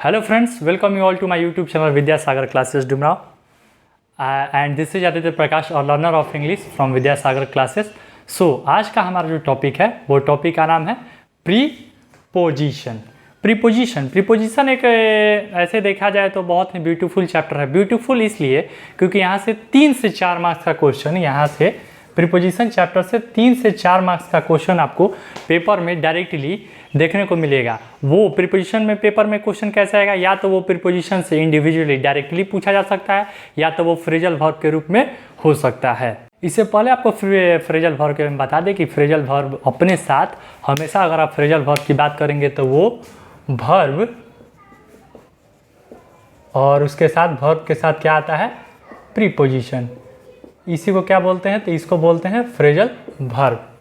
Hello friends, welcome you all to my YouTube channel Vidyasagar Classes Dumrao. And this is Aditya Prakash, a learner of English from Vidyasagar Classes. So आज का हमारा जो topic है वो topic का नाम है प्रीपोजिशन। प्रीपोजिशन एक ऐसे देखा जाए तो बहुत ही ब्यूटीफुल चैप्टर है। ब्यूटीफुल इसलिए क्योंकि यहाँ से 3 से 4 मार्क्स का क्वेश्चन, यहाँ से प्रीपोजिशन चैप्टर से 3 से 4 मार्क्स का क्वेश्चन आपको पेपर में डायरेक्टली देखने को मिलेगा। वो प्रीपोजिशन में पेपर में क्वेश्चन कैसे आएगा, या तो वो प्रीपोजिशन से इंडिविजुअली डायरेक्टली पूछा जा सकता है या तो वो फ्रेजल वर्ब के रूप में हो सकता है। इससे पहले आपको फ्रेजल वर्ब के बारे में बता दें कि फ्रेजल वर्ब अपने साथ हमेशा, अगर आप फ्रेजल वर्ब की बात करेंगे तो वो वर्ब और उसके साथ वर्ब के साथ क्या आता है, प्रीपोजिशन। इसी को क्या बोलते हैं, तो इसको बोलते हैं फ्रेजल वर्ब।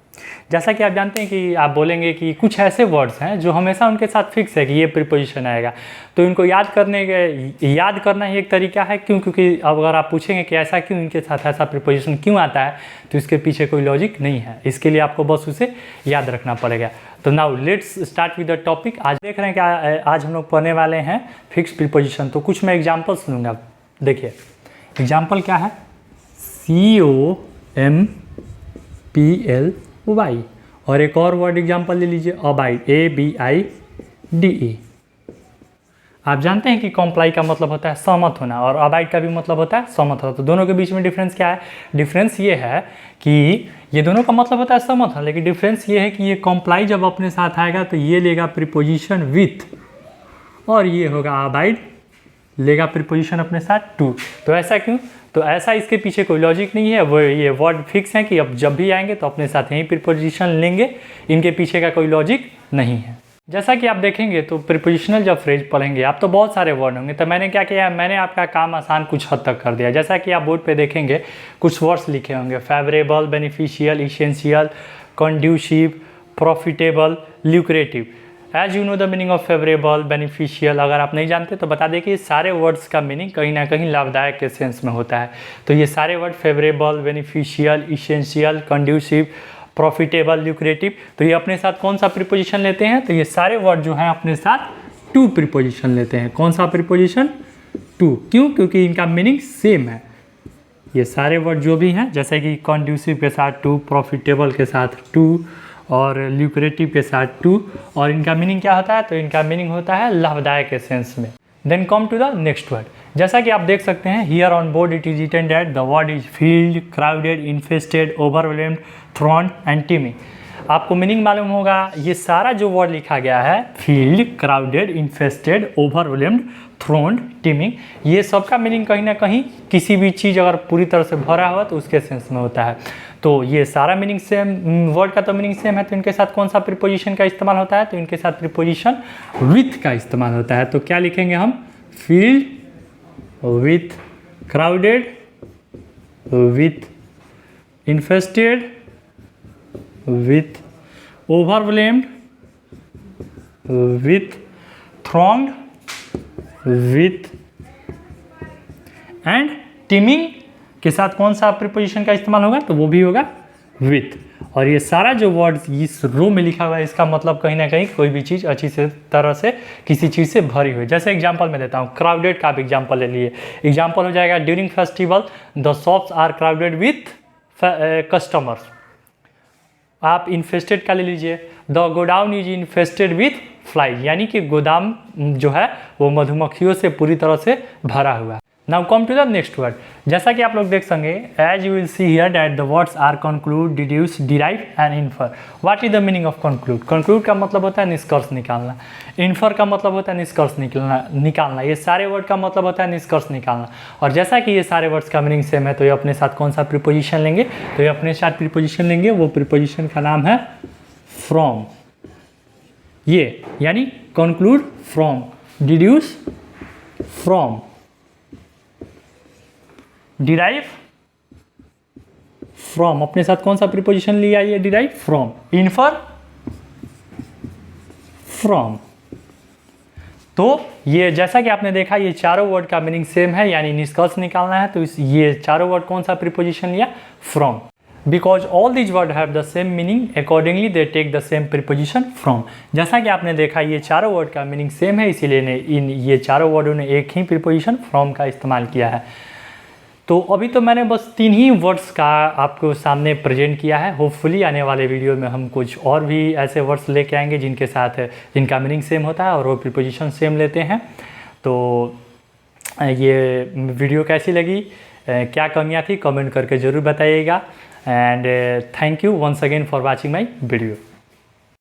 जैसा कि आप जानते हैं कि आप बोलेंगे कि कुछ ऐसे वर्ड्स हैं जो हमेशा उनके साथ फिक्स है कि ये प्रीपोजिशन आएगा, तो इनको याद करना ही एक तरीका है। क्यों? क्योंकि अब अगर आप पूछेंगे कि ऐसा क्यों, इनके साथ ऐसा प्रीपोजिशन क्यों आता है, तो इसके पीछे कोई लॉजिक नहीं है। इसके लिए आपको बस उसे याद रखना पड़ेगा। तो now let's start with the topic. आज देख रहे हैं कि आज हम लोग पढ़ने वाले हैं फिक्स प्रीपोजिशन। तो कुछ मैं एग्जाम्पल्स लूँगा। देखिए एग्जाम्पल क्या है, COMPLY, और एक और वर्ड एग्जाम्पल ले लीजिए, अबाइड, ABIDE। आप जानते हैं कि कॉम्प्लाई का मतलब होता है सहमत होना और अबाइड का भी मतलब होता है सहमत होना। तो दोनों के बीच में डिफरेंस क्या है? डिफरेंस ये है कि ये दोनों का मतलब होता है सहमत होना, लेकिन डिफरेंस ये है कि ये कॉम्प्लाई जब अपने साथ आएगा तो ये लेगा प्रीपोजिशन विथ, और ये होगा अबाइड लेगा प्रीपोजिशन अपने साथ टू। तो ऐसा क्यों? तो ऐसा इसके पीछे कोई लॉजिक नहीं है। वो ये वर्ड फिक्स है कि अब जब भी आएंगे तो अपने साथ यही प्रीपोजिशन लेंगे, इनके पीछे का कोई लॉजिक नहीं है। जैसा कि आप देखेंगे तो प्रीपोजिशनल जब फ्रेज पढ़ेंगे आप तो बहुत सारे वर्ड होंगे। तो मैंने क्या किया, मैंने आपका काम आसान कुछ हद तक कर दिया। जैसा कि आप बोर्ड पे देखेंगे कुछ वर्ड्स लिखे होंगे, favourable, beneficial, essential, conducive, profitable, lucrative. As you know the meaning of favourable, beneficial, अगर आप नहीं जानते तो बता दें कि सारे वर्ड्स का मीनिंग कहीं ना कहीं लाभदायक के सेंस में होता है। तो ये सारे word favourable, beneficial, essential, conducive, profitable, lucrative, तो ये अपने साथ कौन सा प्रीपोजिशन लेते हैं? तो ये सारे वर्ड जो हैं अपने साथ टू प्रीपोजिशन लेते हैं। कौन सा प्रीपोजिशन? टू। क्यों? क्योंकि इनका मीनिंग सेम है। ये सारे वर्ड जो भी हैं, जैसे कि कंड्यूसिव के साथ टू, प्रॉफिटेबल के साथ टू और ल्यूक्रेटिव के साथ टू, और इनका मीनिंग क्या होता है? तो इनका मीनिंग होता है लाभदायक के सेंस में। Then come to the next word. जैसा कि आप देख सकते हैं, here on board it is written that the word is filled, crowded, infested, overwhelmed, thronged and teeming. आपको मीनिंग मालूम होगा, ये सारा जो वर्ड लिखा गया है, filled, crowded, infested, overwhelmed, thronged, teeming, ये सबका मीनिंग कहीं ना कहीं किसी भी चीज़ अगर पूरी तरह से भरा हुआ तो उसके सेंस में होता है। तो ये सारा मीनिंग सेम, वर्ड का तो मीनिंग सेम है, तो इनके साथ कौन सा प्रीपोजिशन का इस्तेमाल होता है? तो इनके साथ प्रीपोजिशन विथ का इस्तेमाल होता है। तो क्या लिखेंगे हम? Filled with crowded, with infested, with overwhelmed, with thronged, with and teeming के साथ कौन सा प्रीपोजिशन का इस्तेमाल होगा? तो वो भी होगा विथ। और ये सारा जो वर्ड्स इस रो में लिखा हुआ है, इसका मतलब कहीं ना कहीं कोई भी चीज़ अच्छी से तरह से किसी चीज़ से भरी हुई। जैसे एग्जांपल मैं देता हूँ, क्राउडेड का आप एग्जांपल ले लिए। एग्जांपल हो जाएगा, during festival the shops are crowded with customers. आप इन्फेस्टेड का ले लीजिए, the godown is infested with fly, यानी कि गोदाम जो है वो मधुमक्खियों से पूरी तरह से भरा हुआ है। Now come to the next word. जैसा कि आप लोग देख सकेंगे, as you will see here that the words are conclude, deduce, derive and infer. What is the meaning of conclude? Conclude का मतलब होता है निष्कर्ष निकालना, इन्फर का मतलब होता है निष्कर्ष निकालना। ये सारे वर्ड का मतलब होता है निष्कर्ष निकालना। और जैसा कि ये सारे वर्ड्स का मीनिंग सेम है, तो ये अपने साथ कौन सा प्रीपोजिशन लेंगे? तो ये अपने साथ प्रीपोजिशन लेंगे, वो प्रीपोजिशन का नाम है फ्रॉम। ये यानी conclude from, deduce from, derive from, अपने साथ कौन सा प्रीपोजिशन लिया? ये डिराइव फ्रॉम, इन्फर फ्रॉम। तो ये जैसा कि आपने देखा, ये चारों वर्ड का मीनिंग सेम है, यानी निष्कर्ष निकालना है। तो ये चारों वर्ड कौन सा प्रीपोजिशन लिया? From. Because all these word have the same meaning accordingly they take the same preposition from. जैसा कि आपने देखा ये चारों वर्ड का मीनिंग सेम है, इसीलिए ये चारों वर्डों ने एक ही प्रीपोजिशन फ्रॉम का इस्तेमाल किया है। तो अभी तो मैंने बस 3 ही वर्ड्स का आपको सामने प्रेजेंट किया है। होपफुली आने वाले वीडियो में हम कुछ और भी ऐसे वर्ड्स लेके आएंगे जिनका मीनिंग सेम होता है और वो प्रीपोजिशन सेम लेते हैं। तो ये वीडियो कैसी लगी, क्या कमियां थी, कमेंट करके ज़रूर बताइएगा। And thank you once again for watching my video.